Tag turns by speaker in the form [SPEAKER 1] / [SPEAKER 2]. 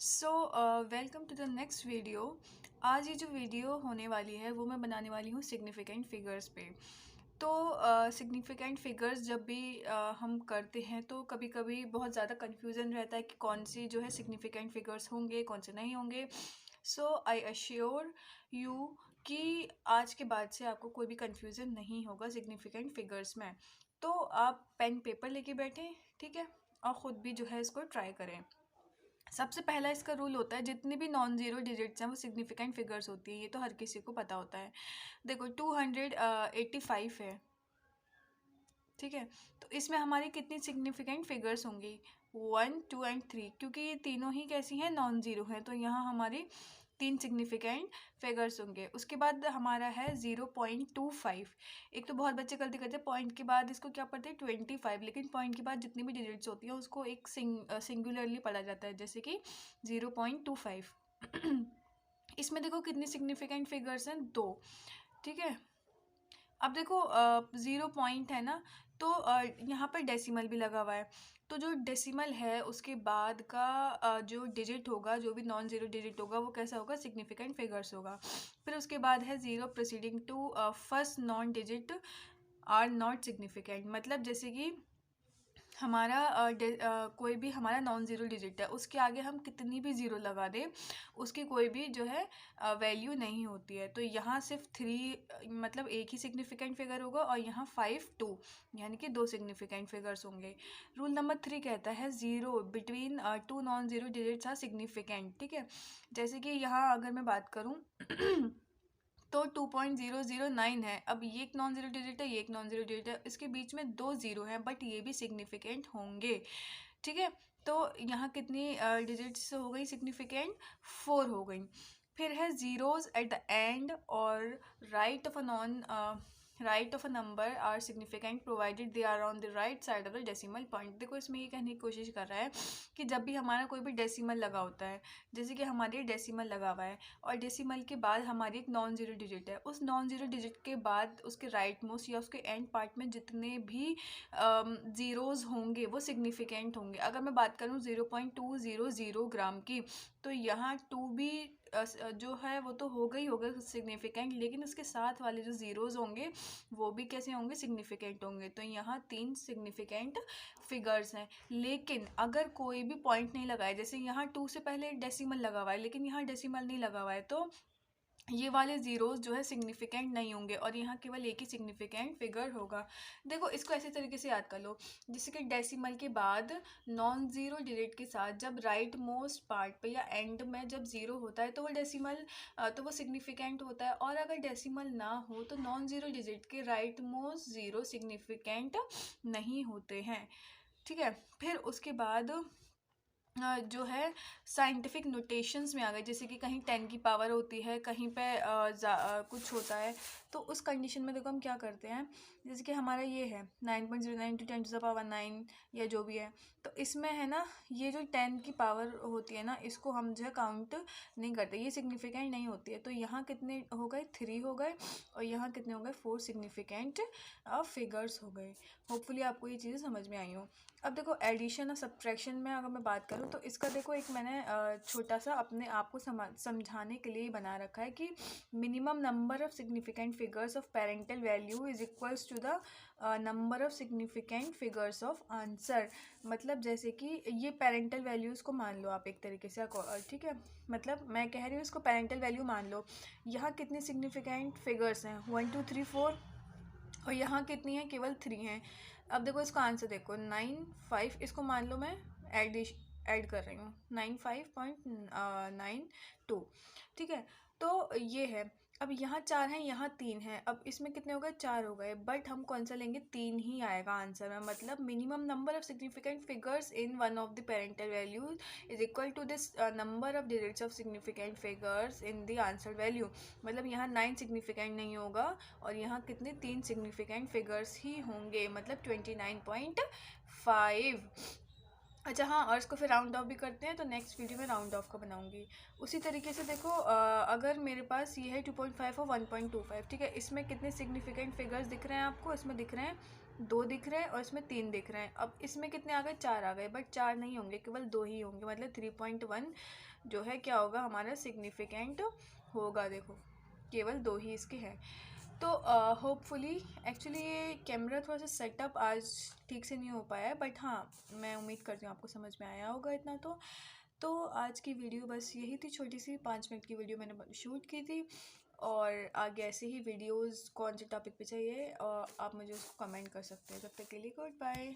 [SPEAKER 1] So welcome to the next video. आज ये जो वीडियो होने वाली है वो मैं बनाने वाली हूँ सिग्निफिकेंट फिगर्स पे। तो सिग्निफिकेंट फिगर्स जब भी हम करते हैं तो कभी कभी बहुत ज़्यादा कन्फ्यूज़न रहता है कि कौन सी जो है सिग्निफिकेंट फिगर्स होंगे, कौन से नहीं होंगे। सो आई अश्योर यू कि आज के बाद से आपको कोई भी कन्फ्यूज़न नहीं होगा सिग्निफिकेंट फिगर्स में। तो आप पेन पेपर लेके बैठें, ठीक है, और ख़ुद भी जो है इसको ट्राई करें। सबसे पहला इसका रूल होता है, जितने भी नॉन ज़ीरो डिजिट्स हैं वो सिग्निफिकेंट फिगर्स होती हैं। ये तो हर किसी को पता होता है। देखो 285 है, ठीक है। तो इसमें हमारी कितनी सिग्निफिकेंट फिगर्स होंगी? 1, 2 एंड 3, क्योंकि ये तीनों ही कैसी हैं, नॉन ज़ीरो हैं। तो यहाँ हमारी 3 सिग्निफिकेंट फिगर्स होंगे। उसके बाद हमारा है 0.25। एक तो बहुत बच्चे गलती करते हैं, पॉइंट के बाद इसको क्या पढ़ते हैं 25, लेकिन पॉइंट के बाद जितनी भी डिजिट्स होती हैं उसको एक सिंगुलरली पढ़ा जाता है, जैसे कि 0.25। इसमें देखो कितनी सिग्निफिकेंट फिगर्स हैं, 2, ठीक है। अब देखो 0 पॉइंट है ना, तो यहाँ पर डेसिमल भी लगा हुआ है। तो जो डेसिमल है उसके बाद का जो डिजिट होगा, जो भी नॉन ज़ीरो डिजिट होगा, वो कैसा होगा, सिग्निफिकेंट फिगर्स होगा। फिर उसके बाद है 0 proceeding to first non digit are not significant. मतलब जैसे कि हमारा कोई भी हमारा नॉन ज़ीरो डिजिट है, उसके आगे हम कितनी भी ज़ीरो लगा दें, उसकी कोई भी जो है वैल्यू नहीं होती है। तो यहाँ सिर्फ 3 मतलब एक ही सिग्निफिकेंट फिगर होगा, और यहाँ 5, 2 यानी कि 2 सिग्निफिकेंट फिगर्स होंगे। रूल नंबर 3 कहता है 0 between 2 non zero digits are significant, ठीक है। जैसे कि यहाँ अगर मैं बात करूँ तो 2.009 है। अब ये एक नॉन ज़ीरो डिजिट है, ये एक नॉन ज़ीरो डिजिट है, इसके बीच में 2 ज़ीरो हैं, बट ये भी सिग्निफिकेंट होंगे, ठीक है। तो यहाँ कितनी डिजिट्स हो गई सिग्निफिकेंट? 4 हो गई। फिर है ज़ीरोज़ एट द एंड और right of a number are significant provided they are on the right side of the decimal point. देखो इसमें ये कहने की कोशिश कर रहा है कि जब भी हमारा कोई भी डेसिमल लगा होता है, जैसे कि हमारे डेसिमल लगा हुआ है और डेसिमल के बाद हमारी एक नॉन ज़ीरो डिजिट है, उस नॉन ज़ीरो डिजिट के बाद उसके राइट मोस्ट या उसके एंड पार्ट में जितने भी ज़ीरोज़ होंगे वो सिग्निफिकेंट होंगे। अगर मैं बात करूँ 0.200 ग्राम की, तो यहाँ 2 भी जो है वो तो होगा सिग्निफिकेंट, लेकिन उसके साथ वाले जो ज़ीरोज़ होंगे वो भी कैसे होंगे, सिग्निफिकेंट होंगे। तो यहाँ 3 सिग्निफिकेंट फिगर्स हैं। लेकिन अगर कोई भी पॉइंट नहीं लगाए, जैसे यहाँ 2 से पहले डेसिमल लगा हुआ है लेकिन यहाँ डेसिमल नहीं लगा हुआ है, तो ये वाले ज़ीरोज़ जो है सिग्निफिकेंट नहीं होंगे, और यहाँ केवल एक ही सिग्निफिकेंट फिगर होगा। देखो इसको ऐसे तरीके से याद कर लो, जैसे कि डेसिमल के बाद नॉन ज़ीरो डिजिट के साथ जब राइट मोस्ट पार्ट पे या एंड में जब ज़ीरो होता है तो वो डेसिमल तो वो सिग्निफिकेंट होता है, और अगर डेसिमल ना हो तो नॉन ज़ीरो डिजिट के राइट मोस्ट ज़ीरो सिग्निफिकेंट नहीं होते हैं, ठीक है। फिर उसके बाद जो है साइंटिफिक नोटेशंस में आ गए, जैसे कि कहीं 10 की पावर होती है, कहीं पे कुछ होता है, तो उस कंडीशन में देखो हम क्या करते हैं, जैसे कि हमारा ये है 9.09 × 10⁻9 या जो भी है, तो इसमें है ना ये जो 10 की पावर होती है ना, इसको हम जो है काउंट नहीं करते, ये सिग्निफिकेंट नहीं होती है। तो यहाँ कितने हो गए, 3 हो गए, और यहाँ कितने हो गए, 4 सिग्निफिकेंट फिगर्स हो गए। होपफुली आपको ये चीज़ें समझ में आई हो। अब देखो एडिशन और सब्ट्रैक्शन में अगर मैं बात करूँ तो इसका देखो एक मैंने छोटा सा अपने आप को समझाने के लिए बना रखा है कि minimum number of significant figures of parental value is equals to the number of significant figures of answer. मतलब जैसे कि ये पेरेंटल वैल्यूज़ को मान लो आप एक तरीके से, ठीक है। मतलब मैं कह रही हूँ इसको पेरेंटल वैल्यू मान लो। यहाँ कितनी सिग्निफिकेंट फिगर्स हैं, 1 2 3 4, और यहाँ कितनी है, केवल 3 हैं। अब देखो इसका आंसर देखो 9 5, इसको मान लो मैं ऐड कर रही हूँ 95.92, ठीक है। तो ये है। अब यहाँ 4 हैं, यहाँ 3 हैं, अब इसमें कितने हो गए, 4 हो गए, बट हम कौन सा लेंगे, 3 ही आएगा आंसर में। मतलब minimum number of significant figures in one of the parental values is equal to this number of digits of significant figures in the answer value. मतलब यहाँ 9 सिग्निफिकेंट नहीं होगा, और यहाँ कितने, 3 सिग्निफिकेंट फिगर्स ही होंगे, मतलब 29.5। अच्छा हाँ, और इसको फिर राउंड ऑफ भी करते हैं, तो नेक्स्ट वीडियो में राउंड ऑफ का बनाऊंगी। उसी तरीके से देखो, अगर मेरे पास ये है 2.5 और 1.25, ठीक है, इसमें कितने सिग्निफिकेंट फिगर्स दिख रहे हैं आपको? इसमें दिख रहे हैं 2 दिख रहे हैं और इसमें 3 दिख रहे हैं। अब इसमें कितने आ गए? 4 आ गए, बट 4 नहीं होंगे, केवल 2 ही होंगे, मतलब 3.1 जो है क्या होगा हमारा सिग्निफिकेंट होगा। देखो केवल 2 ही इसके हैं। तो होपफुली, एक्चुअली ये कैमरा थोड़ा सा सेटअप आज ठीक से नहीं हो पाया है, बट हाँ मैं उम्मीद करती हूँ आपको समझ में आया होगा इतना। तो आज की वीडियो बस यही थी, छोटी सी 5 मिनट की वीडियो मैंने शूट की थी। और आगे ऐसे ही वीडियोस कौन से टॉपिक पे चाहिए और आप मुझे उसको कमेंट कर सकते हैं। तब तक के लिए गुड बाय।